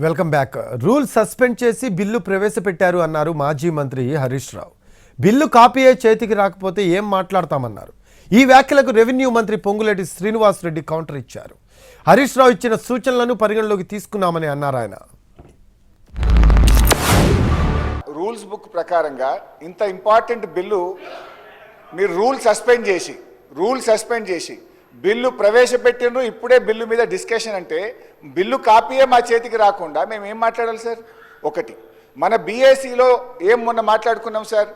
Welcome back. Rule suspend చేసి bill ప్రవేశపెట్టారు అన్నారు మాజీ మంత్రి హరీష్ రావు. బిల్లు కాపీయే చేతికి రాకపోతే ఏం మాట్లాడతామన్నారు. ఈ వ్యాఖ్యలకు రెవెన్యూ మంత్రి పొంగులేటి శ్రీనివాసరెడ్డి కౌంటర్ ఇచ్చారు. హరీష్ రావు ఇచ్చిన సూచనలను పరిగణలోకి తీసుకున్నామని అన్నారు ఆయన. రూల్స్ బుక్ ప్రకారంగా ఇంత ఇంపార్టెంట్ బిల్లు మీరు రూల్ సస్పెండ్ చేసి బిల్లు ప్రవేశపెట్టిండ్రు. ఇప్పుడే బిల్లు మీద డిస్కషన్ అంటే బిల్లు కాపీయే మా చేతికి రాకుండా మేము ఏం మాట్లాడాలి సార్? ఒకటి, మన బీఏసీలో ఏం మొన్న మాట్లాడుకున్నాం సార్,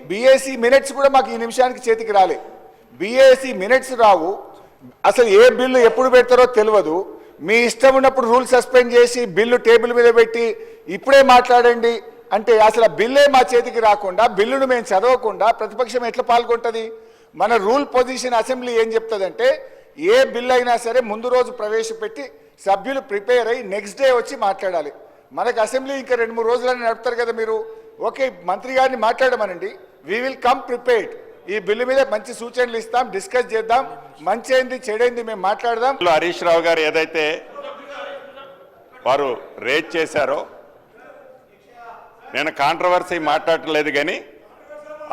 బీఏసీ మినిట్స్ కూడా మాకు ఈ నిమిషానికి చేతికి రాలే. బీఏసీ మినిట్స్ రావు, అసలు ఏ బిల్లు ఎప్పుడు పెడతారో తెలియదు. మీ ఇష్టం ఉన్నప్పుడు రూల్ సస్పెండ్ చేసి బిల్లు టేబుల్ మీద పెట్టి ఇప్పుడే మాట్లాడండి అంటే అసలు ఆ బిల్లే మా చేతికి రాకుండా బిల్లును మేము చదవకుండా ప్రతిపక్షం ఎట్లా పాల్గొంటుంది? మన రూల్ పొజిషన్ అసెంబ్లీ ఏం చెప్తుందంటే ఏ బిల్ అయినా సరే ముందు రోజు ప్రవేశపెట్టి సభ్యులు ప్రిపేర్ అయ్యి నెక్స్ట్ డే వచ్చి మాట్లాడాలి. మనకు అసెంబ్లీ ఇంకా 2-3 రోజులని నడుపుతారు కదా మీరు. ఓకే, మంత్రి గారిని మాట్లాడమనండి, వీ విల్ కమ్ ప్రిపేర్డ్. ఈ బిల్లు మీద మంచి సూచనలు ఇస్తాం, డిస్కస్ చేద్దాం, మంచి అయింది చెడైంది మేము మాట్లాడదాం. హరీష్ రావు గారు ఏదైతే వారు రేజ్ చేశారో నేను కాంట్రవర్సీ మాట్లాడలేదు, కానీ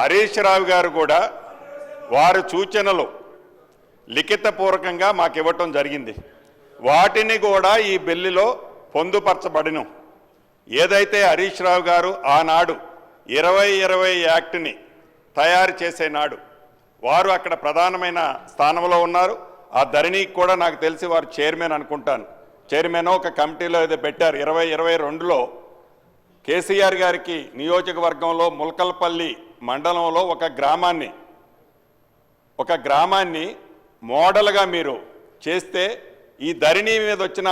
హరీష్ రావు గారు కూడా వారి సూచనలు లిఖితపూర్వకంగా మాకు ఇవ్వటం జరిగింది. వాటిని కూడా ఈ బిల్లులో పొందుపరచబడిన ఏదైతే హరీష్ రావు గారు ఆనాడు 2020 యాక్ట్ని తయారు చేసే నాడు వారు అక్కడ ప్రధానమైన స్థానంలో ఉన్నారు. ఆ ధరణికి కూడా నాకు తెలిసి వారు చైర్మన్ అనుకుంటాను, చైర్మన్ ఒక కమిటీలో ఏదో పెట్టారు. 2022లో కేసీఆర్ గారికి నియోజకవర్గంలో ముల్కల్పల్లి మండలంలో ఒక గ్రామాన్ని మోడల్గా మీరు చేస్తే ఈ ధరణి మీద వచ్చిన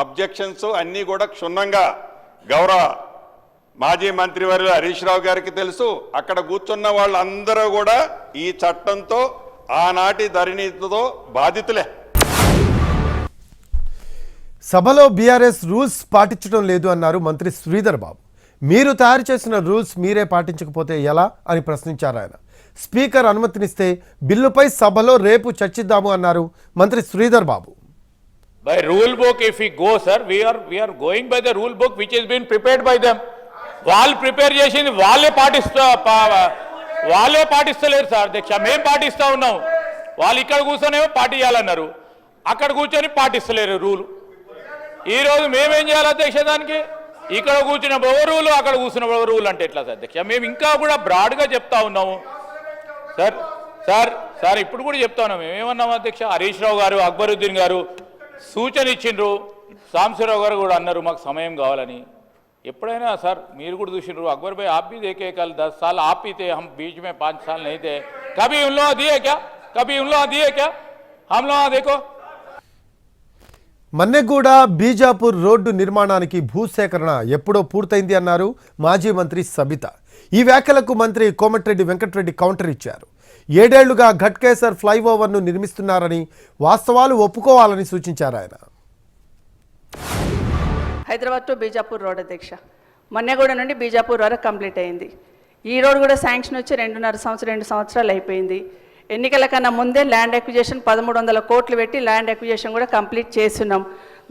అబ్జెక్షన్స్ అన్నీ కూడా క్షుణ్ణంగా గౌరవ మాజీ మంత్రివర్యులు హరీష్ రావు గారికి తెలుసు. అక్కడ కూర్చున్న వాళ్ళందరూ కూడా ఈ చట్టంతో ఆనాటి ధరణితో బాధితులే. సభలో బీఆర్ఎస్ రూల్స్ పాటించడం లేదు అన్నారు మంత్రి శ్రీధర్ బాబు. మీరు తయారు చేసిన రూల్స్ మీరే పాటించకపోతే ఎలా అని ప్రశ్నించారు ఆయన. స్పీకర్ అనుమతినిస్తే బిల్లుపై సభలో రేపు చర్చిద్దాము అన్నారు మంత్రి శ్రీధర్ బాబు. By rule book, if we go, sir, we are going by the rule book which has been prepared by them. వాళ్ళు ప్రిపేర్ చేసింది వాళ్ళే పాటిస్తలేరు సార్ అధ్యక్ష. మేము పాటిస్తూ ఉన్నాం. వాళ్ళు ఇక్కడ కూర్చొనేమో పాటించాలన్నారు, అక్కడ కూర్చొని పాటిస్తలేరు రూలు. ఈరోజు మేమేం చేయాలి అధ్యక్ష? దానికి ఇక్కడ కూర్చున్న రూలు, అక్కడ కూర్చున్న రూలు అంటే ఎట్లా సార్ అధ్యక్ష? మేము ఇంకా కూడా బ్రాడ్గా చెప్తా ఉన్నాము సార్. సార్ సార్ ఇప్పుడు కూడా చెప్తా ఉన్నాం. మేమేమన్నాము అధ్యక్ష? హరీష్ రావు గారు, అక్బరుద్దీన్ గారు సూచన ఇచ్చిండ్రు, సాంబశివరావు గారు కూడా అన్నారు మాకు సమయం కావాలని. ఎప్పుడైనా సార్ మీరు కూడా చూసిండ్రు, अकबर भाई आप भी देखे कल 10 साल आप ही थे, हम बीच में 5 साल नहीं थे. कभी उन लोग दिए क्या? हम लोग देखो. మన్నెగూడ బీజాపూర్ రోడ్డు నిర్మాణానికి భూసేకరణ ఎప్పుడో పూర్తయింది అన్నారు మాజీ మంత్రి సబితా. ఈ వ్యాఖ్యలకు మంత్రి కోమటిరెడ్డి వెంకటరెడ్డి కౌంటర్ ఇచ్చారు. 7 ఏళ్లుగా ఘట్కేసర్ ఫ్లైఓవర్ను నిర్మిస్తున్నారని, వాస్తవాలు ఒప్పుకోవాలని సూచించారు ఆయన. హైదరాబాద్ టు బీజాపూర్ రోడ్ అధ్యక్ష, మన్నెగూడ నుండి బీజాపూర్ వరకు కంప్లీట్ అయింది. ఈ రోడ్ కూడా శాంక్షన్ వచ్చి 2 సంవత్సరాలు అయిపోయింది. ఎన్నికల కన్నా ముందే ల్యాండ్ అక్విజిషన్ 1300 కోట్లు పెట్టి ల్యాండ్ అక్విజిషన్ కూడా కంప్లీట్ చేస్తున్నాం.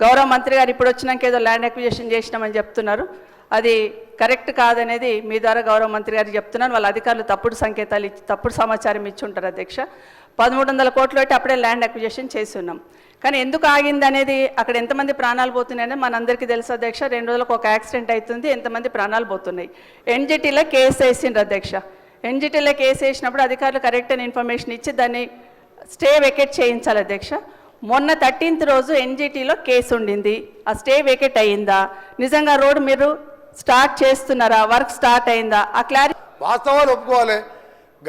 గౌరవ మంత్రి గారు ఇప్పుడు వచ్చినాక ఏదో ల్యాండ్ అక్విజిషన్ చేసినామని చెప్తున్నారు. అది కరెక్ట్ కాదనేది మీ ద్వారా గౌరవ మంత్రి గారికి చెప్తున్నాను. వాళ్ళ అధికారులు తప్పుడు సంకేతాలు ఇచ్చి తప్పుడు సమాచారం ఇచ్చి ఉంటారు అధ్యక్ష. 1300 కోట్లు పెట్టి అప్పుడే ల్యాండ్ అక్విజిషన్ చేస్తున్నాం. కానీ ఎందుకు ఆగింది అనేది, అక్కడ ఎంతమంది ప్రాణాలు పోతున్నాయని మనందరికీ తెలుసు అధ్యక్ష. 2 రోజులకు ఒక యాక్సిడెంట్ అవుతుంది, ఎంతమంది ప్రాణాలు పోతున్నాయి. ఎన్జిటీలో కేసు వేసిండ్రు అధ్యక్ష. ఎన్జిటీలో కేసు వేసినప్పుడు అధికారులు కరెక్ట్ అయిన ఇన్ఫర్మేషన్ ఇచ్చి దాన్ని స్టే వెకేట్ చేయించాలి అధ్యక్ష. మొన్న 13th రోజు ఎన్జిటీలో కేసు ఉండింది, ఆ స్టే వెకేట్ అయ్యిందా? నిజంగా రోడ్డు మీరు స్టార్ట్ చేస్తున్నారా? వర్క్ స్టార్ట్ అయిందా? ఆ క్లారిటీ వాస్తవాలు ఒప్పుకోవాలి.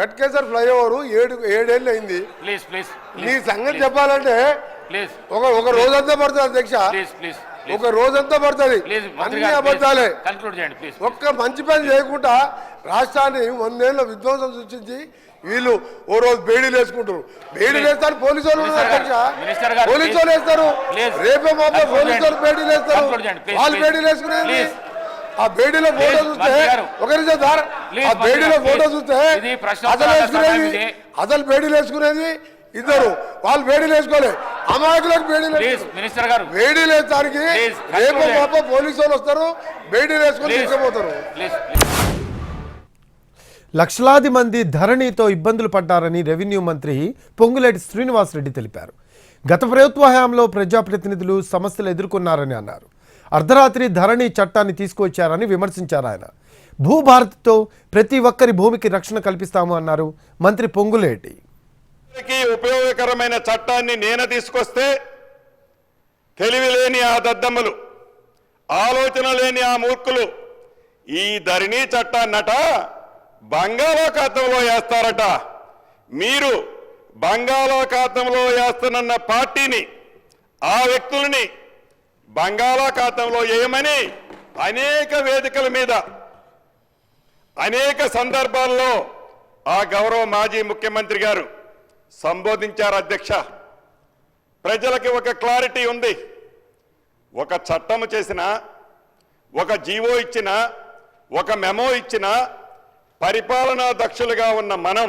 ఘట్కేసర్ ఫ్లైఓవర్ 7 ఏళ్ళు అయింది. నీ సంగతి చెప్పాలంటే ఒక రోజంతా పడుతుంది అధ్యక్ష, ఒక రోజంతా పడుతుంది. అన్ని అబద్ధాలే. ఒక్క మంచి పని చేయకుండా రాష్ట్రాన్ని 100 ఏళ్ళ విధ్వంసం సృష్టించి వీళ్ళు ఓ రోజు బేడీలు వేసుకుంటారు. బేడీలు వేస్తారు పోలీసు వాళ్ళు అధ్యక్ష, పోలీసు వాళ్ళు వేస్తారు. రేపే మాపే పోలీసు వాళ్ళు బేడీలు వేస్తారు. వాళ్ళు బేడీలు వేసుకునేది ఆ బేడీలో ఫోటో చూస్తే ఆ బేడీలో ఫోటో చూస్తే అసలు బేడీలు వేసుకునేది ఇద్దరు, వాళ్ళు బేడీలు వేసుకోలే. అమాయకులకు బేడీ ప్లీజ్ మినిస్టర్ గారు వేడి లేదానికి Please, రేపు conclude. పాప పోలీసు వాళ్ళు వస్తారు బేడీ వేసుకొని తీసుకుపోతారు. ప్లీజ్ లక్షలాది మంది ధరణితో ఇబ్బందులు పడ్డారని రెవెన్యూ మంత్రి పొంగులేటి శ్రీనివాసరెడ్డి తెలిపారు. గత ప్రభుత్వ హయాంలో ప్రజాప్రతినిధులు సమస్యలు ఎదుర్కొన్నారని అన్నారు. అర్ధరాత్రి ధరణి చట్టాన్ని తీసుకొచ్చారని విమర్శించారు ఆయన. భూభారతితో ప్రతి ఒక్కరి భూమికి రక్షణ కల్పిస్తాము అన్నారు మంత్రి పొంగులేటి. ఉపయోగకరమైన చట్టాన్ని నేను తీసుకొస్తే తెలివి లేని ఆ దద్దమ్మలు, ఆలోచన లేని ఆ మూర్ఖులు ఈ ధరణి చట్టాన్నట బంగాళాఖాతంలో వేస్తారట. మీరు బంగాళాఖాతంలో వేస్తానన్న పార్టీని, ఆ వ్యక్తులని బంగాళాఖాతంలో వేయమని అనేక వేదికల మీద అనేక సందర్భాల్లో ఆ గౌరవ మాజీ ముఖ్యమంత్రి గారు సంబోధించారు. అధ్యక్ష, ప్రజలకి ఒక క్లారిటీ ఉంది. ఒక చట్టం చేసినా, ఒక జీవో ఇచ్చినా, ఒక మెమో ఇచ్చినా పరిపాలనా దక్షులుగా ఉన్న మనం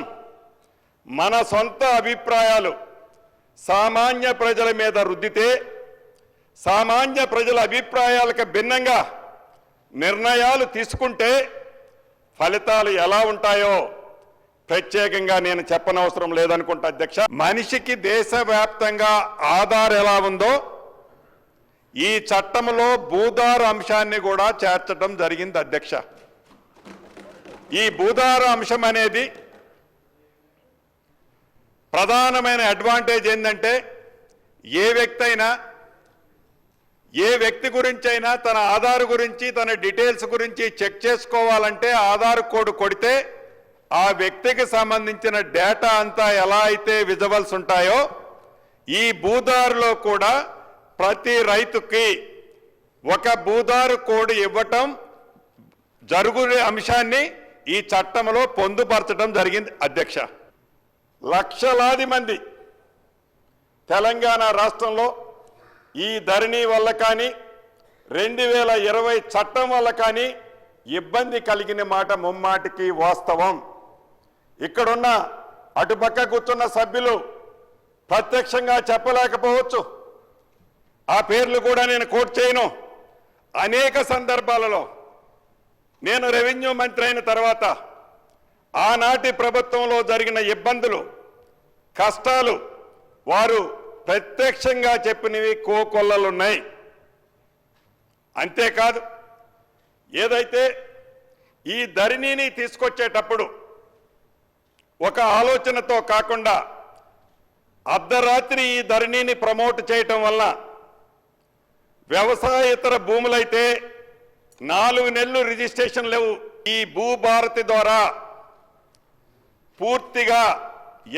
మన సొంత అభిప్రాయాలు సామాన్య ప్రజల మీద రుద్దితే, సామాన్య ప్రజల అభిప్రాయాలకు భిన్నంగా నిర్ణయాలు తీసుకుంటే ఫలితాలు ఎలా ఉంటాయో ప్రత్యేకంగా నేను చెప్పనవసరం లేదనుకుంటా. అధ్యక్ష, మనిషికి దేశవ్యాప్తంగా ఆధార్ ఎలా ఉందో ఈ చట్టంలో భూధార అంశాన్ని కూడా చేర్చడం జరిగింది. అధ్యక్ష, ఈ భూధార అంశం అనేది ప్రధానమైన అడ్వాంటేజ్ ఏంటంటే ఏ వ్యక్తి గురించి అయినా తన ఆధార్ గురించి, తన డీటెయిల్స్ గురించి చెక్ చేసుకోవాలంటే ఆధార్ కోడ్ కొడితే ఆ వ్యక్తికి సంబంధించిన డేటా అంతా ఎలా అయితే విజువల్స్ ఉంటాయో ఈ భూదారులో కూడా ప్రతి రైతుకి ఒక భూదారు కోడ్ ఇవ్వటం జరుగునే అంశాన్ని ఈ చట్టంలో పొందుపరచడం జరిగింది. అధ్యక్ష, లక్షలాది మంది తెలంగాణ రాష్ట్రంలో ఈ ధరణి వల్ల కానీ 2020 చట్టం వల్ల కానీ ఇబ్బంది కలిగిన మాట ముమ్మాటికి వాస్తవం. ఇక్కడున్న అటుపక్క కూర్చున్న సభ్యులు ప్రత్యక్షంగా చెప్పలేకపోవచ్చు, ఆ పేర్లు కూడా నేను కోట్ చేయను. అనేక సందర్భాలలో నేను రెవెన్యూ మంత్రి అయిన తర్వాత ఆనాటి ప్రభుత్వంలో జరిగిన ఇబ్బందులు, కష్టాలు వారు ప్రత్యక్షంగా చెప్పినవి కోకొల్లలున్నాయి. అంతేకాదు, ఏదైతే ఈ ధరణిని తీసుకొచ్చేటప్పుడు ఒక ఆలోచనతో కాకుండా అర్ధరాత్రి ఈ ధరణిని ప్రమోట్ చేయటం వల్ల వ్యవసాయేతర భూములైతే 4 నెలలు రిజిస్ట్రేషన్ లేవు. ఈ భూభారతి ద్వారా పూర్తిగా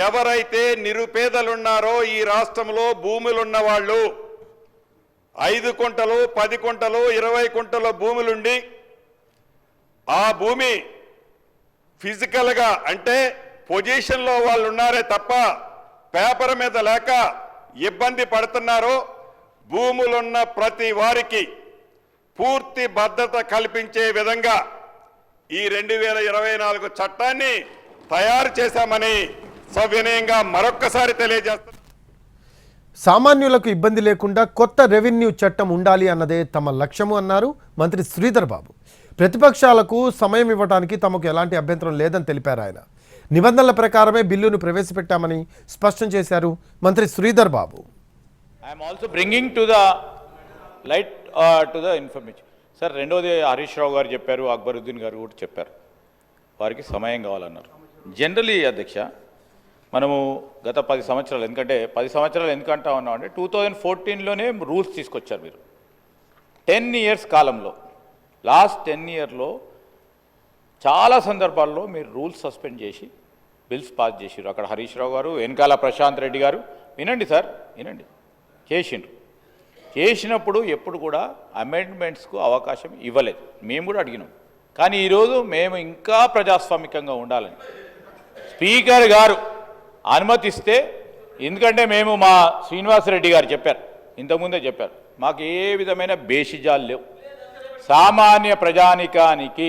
ఎవరైతే నిరుపేదలున్నారో ఈ రాష్ట్రంలో భూములున్న వాళ్ళు 5 కుంటలు, 10 కుంటలు, 20 కుంటల భూములుండి ఆ భూమి ఫిజికల్గా అంటే పొజిషన్లో వాళ్ళు ఉన్నారే తప్ప పేపర్ మీద లేక ఇబ్బంది పడుతున్నారో భూములున్న ప్రతి వారికి పూర్తి భద్రత కల్పించే విధంగా ఈ 2024 చట్టాన్ని తయారు చేశామని సవినయంగా మరొక్కసారి తెలియజేస్తాను. సామాన్యులకు ఇబ్బంది లేకుండా కొత్త రెవెన్యూ చట్టం ఉండాలి అన్నదే తమ లక్ష్యము అన్నారు మంత్రి శ్రీధర్ బాబు. ప్రతిపక్షాలకు సమయం ఇవ్వడానికి తమకు ఎలాంటి అభ్యంతరం లేదని తెలిపారు ఆయన. నిబంధనల ప్రకారమే బిల్లును ప్రవేశపెట్టామని స్పష్టం చేశారు మంత్రి Sridhar Babu. I'm also bringing to the light to the information. Sir, రెండోది హరీష్ రావు గారు చెప్పారు, అక్బరుద్దీన్ గారు కూడా చెప్పారు, వారికి సమయం కావాలన్నారు. జనరలీ అధ్యక్ష, మనము గత 10 సంవత్సరాలు, ఎందుకంటే 10 సంవత్సరాలు ఎందుకంటా ఉన్నాం అంటే 2014లోనే రూల్స్ తీసుకొచ్చారు మీరు. 10 ఇయర్స్ కాలంలో, లాస్ట్ 10 ఇయర్లో చాలా సందర్భాల్లో మీరు రూల్స్ సస్పెండ్ చేసి బిల్స్ పాస్ చేసిరు. అక్కడ హరీష్ రావు గారు, వెనకాల ప్రశాంత్ రెడ్డి గారు, వినండి సార్, వినండి, చేసిండ్రు. చేసినప్పుడు ఎప్పుడు కూడా అమెండ్మెంట్స్కు అవకాశం ఇవ్వలేదు. మేము కూడా అడిగినాం. కానీ ఈరోజు మేము ఇంకా ప్రజాస్వామికంగా ఉండాలని స్పీకర్ గారు అనుమతిస్తే, ఎందుకంటే మేము మా శ్రీనివాసరెడ్డి గారు చెప్పారు, ఇంతకుముందే చెప్పారు, మాకు ఏ విధమైన బేషిజాలు లేవు, సామాన్య ప్రజానికానికి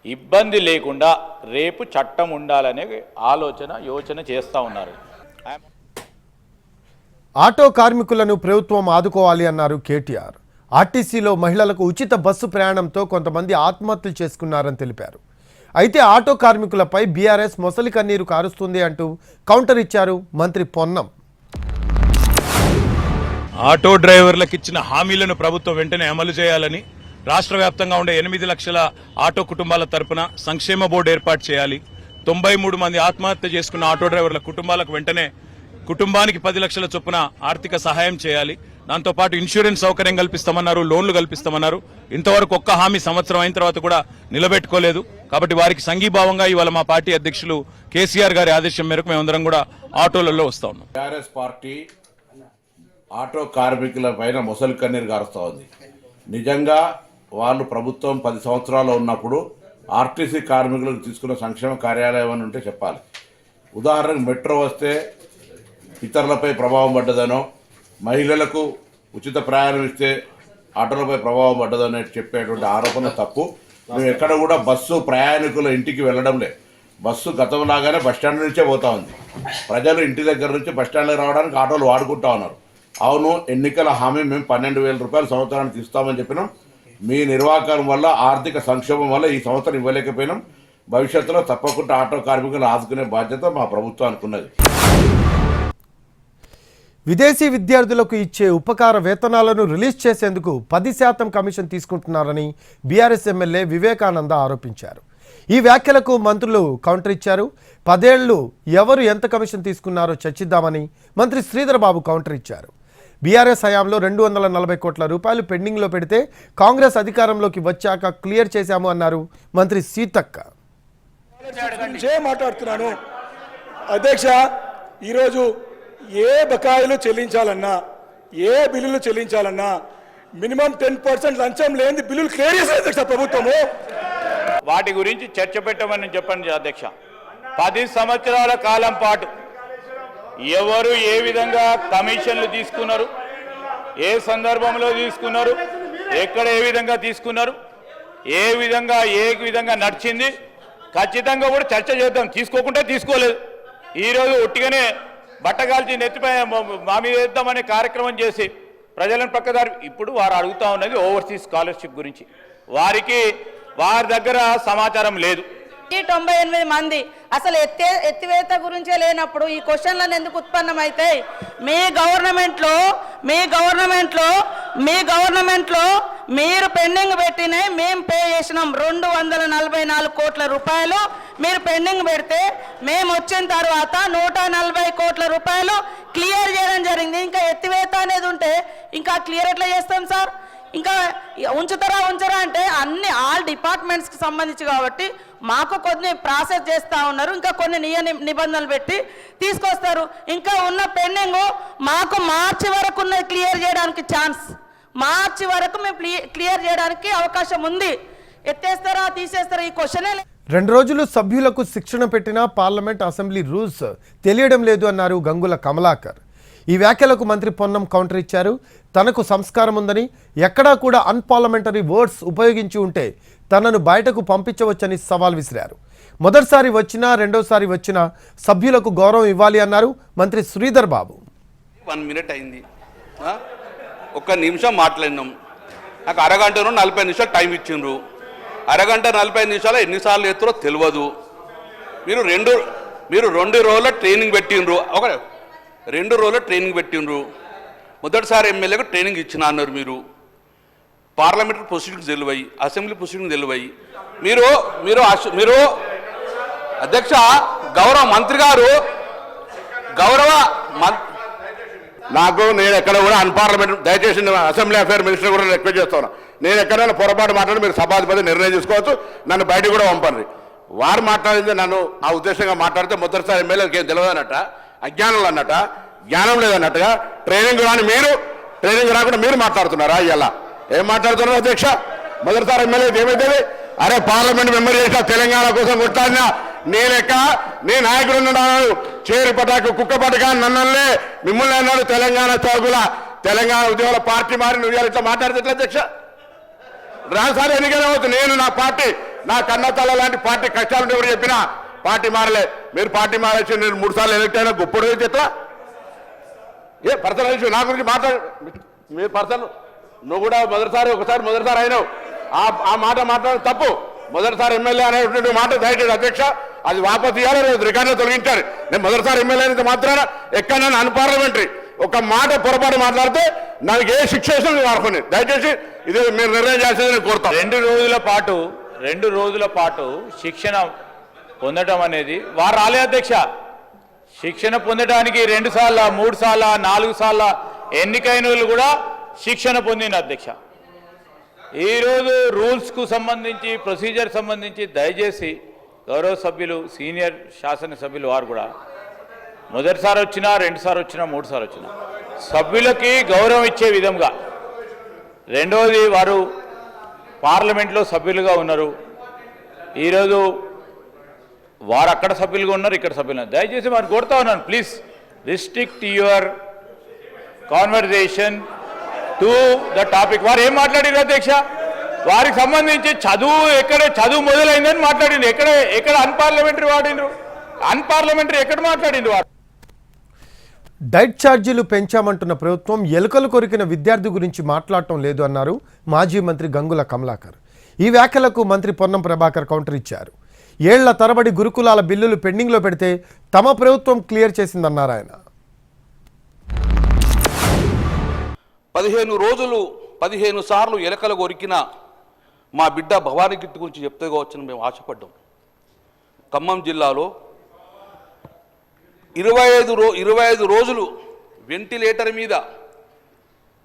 ఇబ్బంది లేకుండా రేపు చట్టం ఉండాలనే యోచన చేస్తూ ఉన్నారు. ఆటో కార్మికులను ప్రభుత్వం ఆదుకోవాలి అన్నారు కేటీఆర్. ఆర్టీసీలో మహిళలకు ఉచిత బస్సు ప్రయాణంతో కొంతమంది ఆత్మహత్యలు చేసుకున్నారని తెలిపారు. అయితే ఆటో కార్మికులపై బీఆర్ఎస్ మొసలి కన్నీరు కారుస్తుంది అంటూ కౌంటర్ ఇచ్చారు మంత్రి పొన్నం. ఆటో డ్రైవర్లకు ఇచ్చిన హామీలను ప్రభుత్వం వెంటనే అమలు చేయాలని, రాష్ట్ర వ్యాప్తంగా ఉండే 8 లక్షల ఆటో కుటుంబాల తరపున సంక్షేమ బోర్డు ఏర్పాటు చేయాలి. 93 మంది ఆత్మహత్య చేసుకున్న ఆటో డ్రైవర్ల కుటుంబాలకు వెంటనే కుటుంబానికి 10 లక్షల చొప్పున ఆర్థిక సహాయం చేయాలి. దాంతోపాటు ఇన్సూరెన్స్ సౌకర్యం కల్పిస్తామన్నారు, లోన్లు కల్పిస్తామన్నారు. ఇంతవరకు ఒక్క హామీ సంవత్సరం అయిన తర్వాత కూడా నిలబెట్టుకోలేదు. కాబట్టి వారికి సంఘీభావంగా ఇవాళ మా పార్టీ అధ్యక్షులు కేసీఆర్ గారి ఆదేశం మేరకు మేమందరం కూడా ఆటోలలో వస్తా ఉన్నాం. టీఆర్ఎస్ పార్టీ ఆటో కార్మికుల పైన మొసలి కన్నీరు కారుస్తూ ఉంది. నిజంగా వాళ్ళు ప్రభుత్వం 10 సంవత్సరాలు ఉన్నప్పుడు ఆర్టీసీ కార్మికులకు తీసుకున్న సంక్షేమ కార్యాలయం అని ఉంటే చెప్పాలి. ఉదాహరణకు మెట్రో వస్తే ఇతరులపై ప్రభావం పడ్డదనో, మహిళలకు ఉచిత ప్రయాణం ఇస్తే ఆటోలపై ప్రభావం పడ్డదనో చెప్పేటువంటి ఆరోపణ తప్పు. మేము ఎక్కడ కూడా బస్సు ప్రయాణికుల ఇంటికి వెళ్ళడం లేదు. బస్సు గతంలాగానే బస్టాండ్ నుంచే పోతా ఉంది. ప్రజలు ఇంటి దగ్గర నుంచి బస్టాండ్కి రావడానికి ఆటోలు వాడుకుంటా ఉన్నారు. అవును, ఎన్నికల హామీ మేము 12,000 రూపాయలు సంవత్సరానికి ఇస్తామని చెప్పినాం. మీ నిర్వాహకం వల్ల, ఆర్థిక సంక్షోభం వల్ల ఈ సంవత్సరం ఇవ్వలేకపోయినాం. భవిష్యత్తులో తప్పకుండా ఆటో కార్మికులను ఆదుకునే బాధ్యత మా ప్రభుత్వానికి ఉన్నది. విదేశీ విద్యార్థులకు ఇచ్చే ఉపకార వేతనాలను రిలీజ్ చేసేందుకు 10% కమిషన్ తీసుకుంటున్నారని బీఆర్ఎస్ ఎమ్మెల్యే వివేకానంద ఆరోపించారు. ఈ వ్యాఖ్యలకు మంత్రులు కౌంటర్ ఇచ్చారు. 10 ఏళ్లు ఎవరు ఎంత కమిషన్ తీసుకున్నారో చర్చిద్దామని మంత్రి శ్రీధర్ బాబు కౌంటర్ ఇచ్చారు. బీఆర్ఎస్ హయాంలో 240 కోట్ల రూపాయలు పెండింగ్లో పెడితే కాంగ్రెస్ అధికారంలోకి వచ్చాక క్లియర్ చేశాము అన్నారు మంత్రి సీతక్క. మాట్లాడుతున్నాను అధ్యక్ష, ఈరోజు ఏ బకాయిలు చెల్లించాలన్నా, ఏ బిల్లులు చెల్లించాలన్నా మినిమం 10% లంచం లేని బిల్లులు క్లియర్ చేశారు అధ్యక్ష ప్రభుత్వము. వాటి గురించి చర్చ పెట్టమని చెప్పండి అధ్యక్ష. 10 సంవత్సరాల కాలం పాటు ఎవరు ఏ విధంగా కమిషన్లు తీసుకున్నారు, ఏ సందర్భంలో తీసుకున్నారు, ఎక్కడ ఏ విధంగా తీసుకున్నారు, ఏ విధంగా నడిచింది, ఖచ్చితంగా కూడా చర్చ చేద్దాం. తీసుకోకుంటే తీసుకోలేదు. ఈరోజు ఒట్టిగానే బట్టగాల్చి నెత్తిపై మా మీద వేద్దామనే కార్యక్రమం చేసి ప్రజలను పక్కదారి. ఇప్పుడు వారు అడుగుతా ఉన్నది ఓవర్సీస్ స్కాలర్షిప్ గురించి. వారి దగ్గర సమాచారం లేదు. 98 మంది అసలు ఎత్తివేత గురించే లేనప్పుడు ఈ క్వశ్చన్లను ఎందుకు ఉత్పన్నమైతాయి? మీ గవర్నమెంట్లో మీరు పెండింగ్ పెట్టినాయి, మేము పే చేసినాం. 244 కోట్ల రూపాయలు మీరు పెండింగ్ పెడితే మేము వచ్చిన తర్వాత 140 కోట్ల రూపాయలు క్లియర్ చేయడం జరిగింది. ఇంకా ఎత్తివేత అనేది ఉంటే ఇంకా క్లియర్ ఎట్లా చేస్తాం సార్? ఇంకా ఉంచుతారా అంటే ఆల్ డిపార్ట్మెంట్స్కి సంబంధించి కాబట్టి మాకు కొన్ని ప్రాసెస్ చేస్తూ ఉన్నారు. ఇంకా కొన్ని నిబంధనలు పెట్టి తీసుకొస్తారు. ఇంకా ఉన్న పెండింగ్ మాకు మార్చి వరకు ఉన్నది క్లియర్ చేయడానికి ఛాన్స్. మార్చి వరకు మేము క్లియర్ చేయడానికి అవకాశం ఉంది. ఎత్తేస్తారా తీసేస్తారా ఈ క్వశ్చనే. 2 రోజులు సభ్యులకు శిక్షణ పెట్టినా పార్లమెంట్ అసెంబ్లీ రూల్స్ తెలియడం లేదు అన్నారు గంగుల కమలాకర్. ఈ వ్యాఖ్యలకు మంత్రి పొన్నం కౌంటర్ ఇచ్చారు. తనకు సంస్కారం ఉందని, ఎక్కడా కూడా అన్పార్లమెంటరీ వర్డ్స్ ఉపయోగించి ఉంటే తనను బయటకు పంపించవచ్చని సవాల్ విసిరారు. మొదటిసారి వచ్చినా రెండోసారి వచ్చినా సభ్యులకు గౌరవం ఇవ్వాలి అన్నారు మంత్రి శ్రీధర్ బాబు. 1 మినిట్ అయింది, 1 నిమిషం మాట్లాడినాం. నాకు అరగంట 40 నిమిషాలు టైం ఇచ్చిండ్రు. అరగంట 40 నిమిషాలు ఎన్నిసార్లు ఎత్తురో తెలియదు. మీరు 2 రోజుల ట్రైనింగ్ పెట్టిండ్రు. 2 రోజుల ట్రైనింగ్ పెట్టిండ్రు. మొదటిసారి ఎమ్మెల్యేగా ట్రైనింగ్ ఇచ్చిన అన్నారు. మీరు పార్లమెంటరీ ప్రొసీడింగ్స్ తెలివై, అసెంబ్లీ ప్రొసీడింగ్ తెలివై మీరు అధ్యక్ష, గౌరవ మంత్రి గారు, నేను ఎక్కడ కూడా అన్పార్లమెంటరీ, దయచేసి అసెంబ్లీ అఫేర్ మినిస్టర్ కూడా రిక్వెస్ట్ చేస్తాను. నేను ఎక్కడైనా పొరపాటు మాట్లాడి మీరు సభాధిపతి నిర్ణయం తీసుకోవచ్చు, నన్ను బయటకు కూడా పంపండి. వారు మాట్లాడింది నన్ను ఆ ఉద్దేశంగా మాట్లాడితే మొదటిసారి ఎమ్మెల్యేకి ఏం తెలియదు అన్నట్ట, అజ్ఞానం అన్నట్ట, జ్ఞానం లేదన్నట్టుగా ట్రైనింగ్ రాకుండా మీరు మాట్లాడుతున్నారా? ఇలా ఏం మాట్లాడుతున్నారు అధ్యక్ష? మొదటిసారి ఎమ్మెల్యేకి ఏమైతుంది? అరే పార్లమెంట్ మెంబర్ చేసిన తెలంగాణ కోసం కొట్టాడినా నీ నాయకుడు ఉన్నాడు, చేరు పటాకు కుక్క పటక నన్నలే మిమ్మల్ని అన్నాడు. తెలంగాణ చౌకుల తెలంగాణ ఉద్యోగుల పార్టీ మారి నువ్వు ఇట్లా మాట్లాడితే అధ్యక్ష? రాసారి ఎన్నికైనా అవుతుంది. నేను నా పార్టీ, నా కన్నతల్ల లాంటి పార్టీ కష్టాలు ఎవరు చెప్పినా పార్టీ మారలే. మీరు పార్టీ మారేసి నేను 3 సార్లు ఎలక్ట్ అయినా గొప్పడు అయితే ఎట్లా? పర్సనల్ ఇష్యూ నా గురించి మాట్లాడు. మీరు పర్సనల్ నువ్వు కూడా ఒకసారి అయినావు. ఆ మాట మాట్లాడడం తప్పు. మొదటిసారి ఎమ్మెల్యే అనేటువంటి మాట దయచేసి అధ్యక్ష అది వాపసు ఇవ్వాలి, రికార్డులో తొలగించారు. నేను మొదటిసారి ఎమ్మెల్యే అనేది మాత్రాన ఎక్కడైనా అన్పార్లమెంటరీ ఒక మాట పొరపాటు మాట్లాడితే నాకు ఏ శిక్ష వాడుకుని దయచేసి ఇది మీరు నిర్ణయం చేసేది కోరుతాం. 2 రోజుల పాటు శిక్షణ పొందడం అనేది వారు రాలే అధ్యక్ష. శిక్షణ పొందడానికి 2 సార్లు 3 సార్లు 4 సార్లు ఎన్నికైన వాళ్ళు కూడా శిక్షణ పొందిన అధ్యక్ష. ఈరోజు రూల్స్కు సంబంధించి ప్రొసీజర్ సంబంధించి దయచేసి గౌరవ సభ్యులు సీనియర్ శాసనసభ్యులు వారు కూడా మొదటిసారి వచ్చినా 2 సార్లు వచ్చినా 3 సార్లు వచ్చినా సభ్యులకి గౌరవం ఇచ్చే విధంగా, రెండవది వారు పార్లమెంట్లో సభ్యులుగా ఉన్నారు. ఈరోజు వారు అక్కడ సభ్యులుగా ఉన్నారు, ఇక్కడ సభ్యులు ఉన్నారు. దయచేసి వారు కోరుతా ఉన్నాను, please restrict your conversation to the topic. వారు ఏం మాట్లాడారు అధ్యక్ష? వారికి సంబంధించి చదువు మొదలైందని మాట్లాడింది. ఎక్కడ అన్పార్లమెంటరీ వాడినరు? అన్పార్లమెంటరీ ఎక్కడ మాట్లాడింది వారు? డైట్ ఛార్జీలు పెంచామంటున్న ప్రభుత్వం ఎలుకలు కొరికిన విద్యార్థి గురించి మాట్లాడటం లేదు అన్నారు మాజీ మంత్రి గంగుల కమలాకర్. ఈ వ్యాఖ్యలకు మంత్రి పొన్నం ప్రభాకర్ కౌంటర్ ఇచ్చారు. 7 ఏళ్ల తరబడి గురుకులాల బిల్లులు పెండింగ్లో పెడితే తమ ప్రభుత్వం క్లియర్ చేసిందన్నారు ఆయన. 15 సార్లు ఎలకలు కొరికిన మా బిడ్డ భవానీ గిట్టు గురించి చెప్తే కావచ్చని మేము ఆశపడ్డాం. ఖమ్మం జిల్లాలో 25 రోజులు వెంటిలేటర్ మీద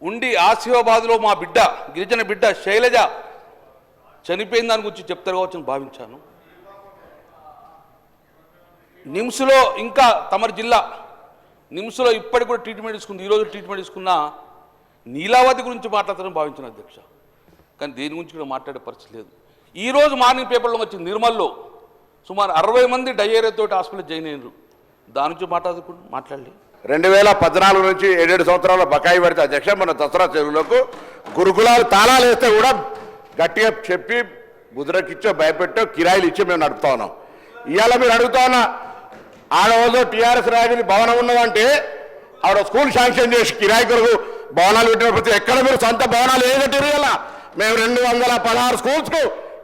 ఉండి ఆసిఫాబాద్లో మా బిడ్డ గిరిజన బిడ్డ శైలజ చనిపోయిన దాని గురించి చెప్తారు కావచ్చని భావించాను. నిమ్స్లో ఇంకా తమరి జిల్లా నిమ్స్లో ఇప్పటికి కూడా ట్రీట్మెంట్ తీసుకుంది. ఈరోజు ట్రీట్మెంట్ తీసుకున్న నీలావతి గురించి మాట్లాడతారని భావించాను అధ్యక్ష. కానీ దేని గురించి కూడా మాట్లాడే పరిస్థితి లేదు. ఈరోజు మార్నింగ్ పేపర్లో వచ్చింది నిర్మల్లో సుమారు 60 మంది డయేరియాతో హాస్పిటల్ జాయిన్ అయ్యారు. దాని నుంచి మాట్లాడలేదు. 2014 నుంచి 7 సంవత్సరాల బకాయి పడితే అధ్యక్ష మన దసరా చెరువులకు గురుకులాలు తాళాలు వేస్తే కూడా గట్టిగా చెప్పి ముద్రకిచ్చో భయపెట్టో కిరాయిలు ఇచ్చి మేము నడుపుతా ఉన్నాం. ఇవాళ మీరు అడుగుతా ఉన్నా ఆడవాళ్ళు టీఆర్ఎస్ రాజుని భవనం ఉన్నదంటే ఆవిడ స్కూల్ శాంక్షన్ చేసి కిరాయి కొరకు భవనాలు పెట్టినప్పుడు ఎక్కడ మీరు సొంత భవనాలు ఏ కట్టారు? ఇలా మేము 216 స్కూల్స్కు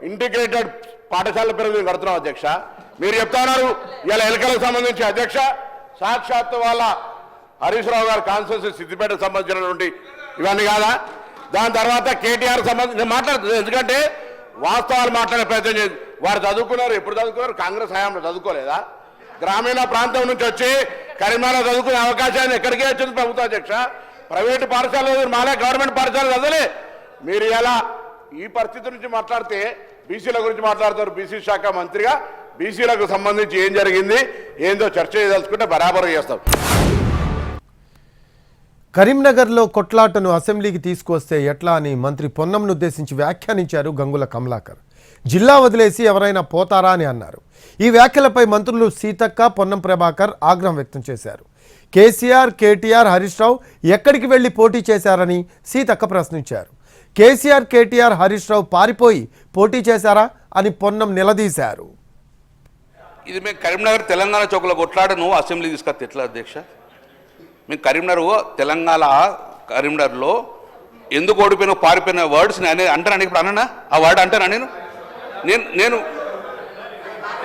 ఇంటిగ్రేటెడ్ పాఠశాల పేరు మేము కడుతున్నాం అధ్యక్ష. మీరు చెప్తా ఉన్నారు ఇలా ఎలకలకు సంబంధించి అధ్యక్ష సాక్షాత్తు వాళ్ళ హరీష్ రావు గారు కాన్స్టిట్యూన్సీ సిద్దిపేటకు సంబంధించినటువంటి ఇవన్నీ కాదా? దాని తర్వాత కేటీఆర్ సంబంధించి నేను మాట్లాడుతున్నాను. ఎందుకంటే వాస్తవాలు మాట్లాడే ప్రయత్నం చేసి వారు చదువుకున్నారు. ఎప్పుడు చదువుకున్నారు? కాంగ్రెస్ హయాంలో చదువుకోలేదా? గ్రామీణ ప్రాంతం నుంచి వచ్చి కరీంనగర్లో చదువుకునే అవకాశాన్ని ఎక్కడికే వచ్చింది ప్రభుత్వ అధ్యక్ష. ప్రైవేటు పాఠశాలలు మాలే గవర్నమెంట్ పాఠశాలలు చదవలే. మీరు ఎలా ఈ పరిస్థితి నుంచి మాట్లాడితే బీసీల గురించి మాట్లాడతారు. బీసీ శాఖ మంత్రిగా బీసీలకు సంబంధించి ఏం జరిగింది ఏందో చర్చ చేయదలుచుకుంటే బరాబరు చేస్తాం. కరీంనగర్లో కొట్లాటను అసెంబ్లీకి తీసుకువస్తే ఎట్లా అని మంత్రి పొన్నంను ఉద్దేశించి వ్యాఖ్యానించారు గంగుల కమలాకర్. జిల్లా వదిలేసి ఎవరైనా పోతారా అని అన్నారు. ఈ వ్యాఖ్యలపై మంత్రులు సీతక్క, పొన్నం ప్రభాకర్ ఆగ్రహం వ్యక్తం చేశారు. కేసీఆర్, కేటీఆర్, హరీష్ రావు ఎక్కడికి వెళ్లి పోటీ చేశారని సీతక్క ప్రశ్నించారు. కేసీఆర్, కేటీఆర్, హరీష్ రావు పారిపోయి పోటీ చేశారా అని పొన్నం నిలదీశారు. ఇది మేము కరీంనగర్ తెలంగాణ చౌకలో కొట్లాడను అసెంబ్లీ తీసుకొస్తే ఎట్లా అధ్యక్ష? మేము కరీంనగర్లో ఎందుకు ఓడిపోయినా పారిపోయిన వర్డ్స్ అంటాను. ఇప్పుడు అన్నా ఆ వర్డ్ అంటానా? నేను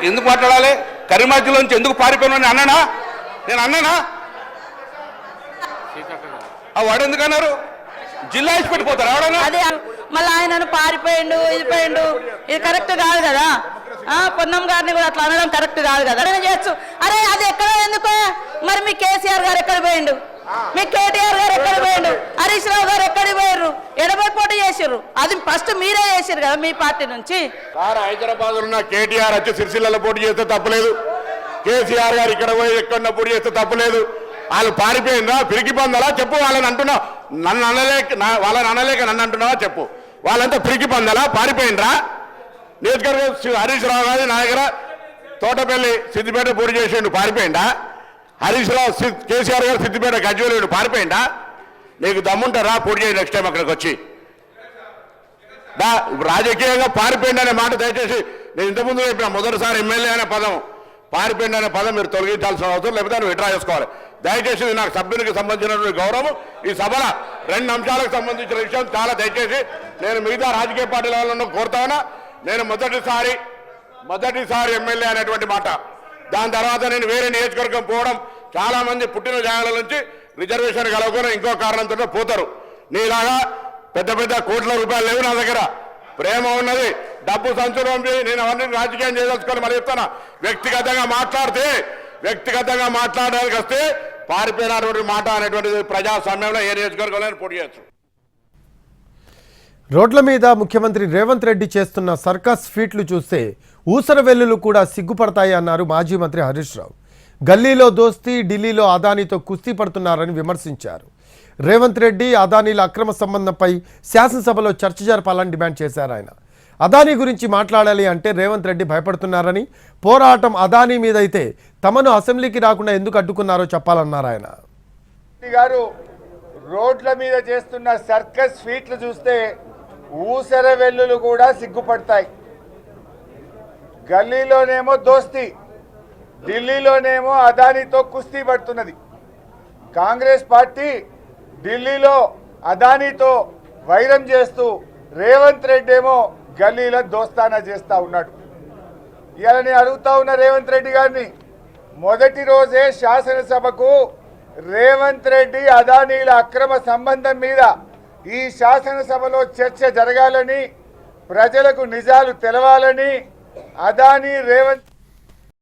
ఎందుకు మాట్లాడాలి? కరీంనగర్ జిల్లా నుంచి ఎందుకు పారిపోయినా అన్నానా? నేను అన్నానా? ఆ వర్డ్ ఎందుకు అన్నారు? జిల్లా ఇచ్చి పెట్టిపోతారు ఎవడన్నా? అదే మళ్ళీ ఆయనను పారిపోయిండు ఇది పోయిండు, ఇది కరెక్ట్ కాదు కదా. పొన్నం గారిని కూడా అట్లా అనడం కరెక్ట్ కాదు కదా. చేయొచ్చు. అరే అది ఎక్కడ ఎందుకో మరి మీ కేసీఆర్ గారు ఎక్కడ పోయిండు, మీ కేటీఆర్ గారు ఎక్కడ పోయిండు, హరీష్ రావు గారు ఎక్కడికి పోయారు, ఎడబడి పోటీ చేసారు. అది ఫస్ట్ మీరే చేసారు కదా మీ పార్టీ నుంచి. హైదరాబాద్ ఉన్న కేటీఆర్ వచ్చి సిరిసిల్లలో పోటీ చేస్తే తప్పలేదు. కేసీఆర్ గారు ఇక్కడ పోయి ఎక్కడ పోటీ చేస్తే తప్పలేదు. వాళ్ళు పారిపోయిందా పిరికి పొందాలా చెప్పు. వాళ్ళని అంటున్నావు, వాళ్ళని అనలేక నన్ను అంటున్నావా చెప్పు. వాళ్ళంతా పిరికి పొందాలా పారిపోయిండ్రా? నియోజకవర్గం హరీష్ రావు గారి నా దగ్గర తోటపల్లి సిద్దిపేట పోటీ చేసేయండు పారిపోయిందా? హరీష్ రావు కేసీఆర్ గారు సిద్దిపేట గజ్వేలు పారిపోయిందా? నీకు దమ్ముంటారా పోటీ చేయండి నెక్స్ట్ టైం అక్కడికి వచ్చి. రాజకీయంగా పారిపోయింది అనే మాట దయచేసి నేను ఇంతకుముందు చెప్పిన మొదటిసారి ఎమ్మెల్యే అనే పదం పారిపోయింది అనే పదం మీరు తొలగించాల్సిన అవసరం, లేకపోతే విడ్రా చేసుకోవాలి. దయచేసి ఇది నాకు సభ్యునికి సంబంధించినటువంటి గౌరవం. ఈ సభల 2 అంశాలకు సంబంధించిన విషయం చాలా దయచేసి నేను మిగతా రాజకీయ పార్టీల వాళ్ళను కోరుతానా. నేను మొదటిసారి ఎమ్మెల్యే అనేటువంటి మాట, దాని తర్వాత నేను వేరే నియోజకవర్గం పోవడం, చాలా మంది పుట్టిన జాగాల నుంచి రిజర్వేషన్ కలవకుండా ఇంకో కారణంతో పోతారు. నీలాగా పెద్ద పెద్ద కోట్ల రూపాయలు లేవు నా దగ్గర, ప్రేమ ఉన్నది, డబ్బు సంచులు నేను అవన్నీ రాజకీయం చేయదలుచుకొని మరి చెప్తాను. వ్యక్తిగతంగా మాట్లాడడానికి వస్తే పారిపోయినటువంటి మాట అనేటువంటిది ప్రజాస్వామ్యంలో ఏ నియోజకవర్గంలో పోటీ చేయొచ్చు. రోడ్ల మీద ముఖ్యమంత్రి రేవంత్ రెడ్డి చేస్తున్న సర్కస్ ఫీట్లు చూస్తే ఊసర వెల్లులు కూడా సిగ్గుపడతాయి అన్నారు మాజీ మంత్రి హరీష్ రావు. గల్లీలో దోస్తీ, ఢిల్లీలో అదానీతో కుస్తీ పడుతున్నారని విమర్శించారు. రేవంత్ రెడ్డి అదానీల అక్రమ సంబంధంపై శాసనసభలో చర్చ జరపాలని డిమాండ్ చేశారు ఆయన. అదానీ గురించి మాట్లాడాలి అంటే రేవంత్ రెడ్డి భయపడుతున్నారని, పోరాటం అదానీ మీద అయితే తమను అసెంబ్లీకి రాకుండా ఎందుకు అడ్డుకున్నారో చెప్పాలన్నారు ఆయన. గారు రోడ్ల మీద చేస్తున్న సర్కస్ ఫీట్లు చూస్తే ఊసర వెల్లులు కూడా సిగ్గుపడతాయి. గల్లీలోనేమో దోస్తీ, ఢిల్లీలోనేమో అదానీతో కుస్తీ పడుతున్నది. కాంగ్రెస్ పార్టీ ఢిల్లీలో అదానీతో వైరం చేస్తూ, రేవంత్ రెడ్డి ఏమో గల్లీలో దోస్తానా చేస్తూ ఉన్నాడు. ఇవాళ నేను అడుగుతా ఉన్న రేవంత్ రెడ్డి గారిని, మొదటి రోజే శాసనసభకు రేవంత్ రెడ్డి అదానీల అక్రమ సంబంధం మీద ఈ శాసనసభలో చర్చ జరగాలని, ప్రజలకు నిజాలు తెలవాలని అదానీ రేవంత్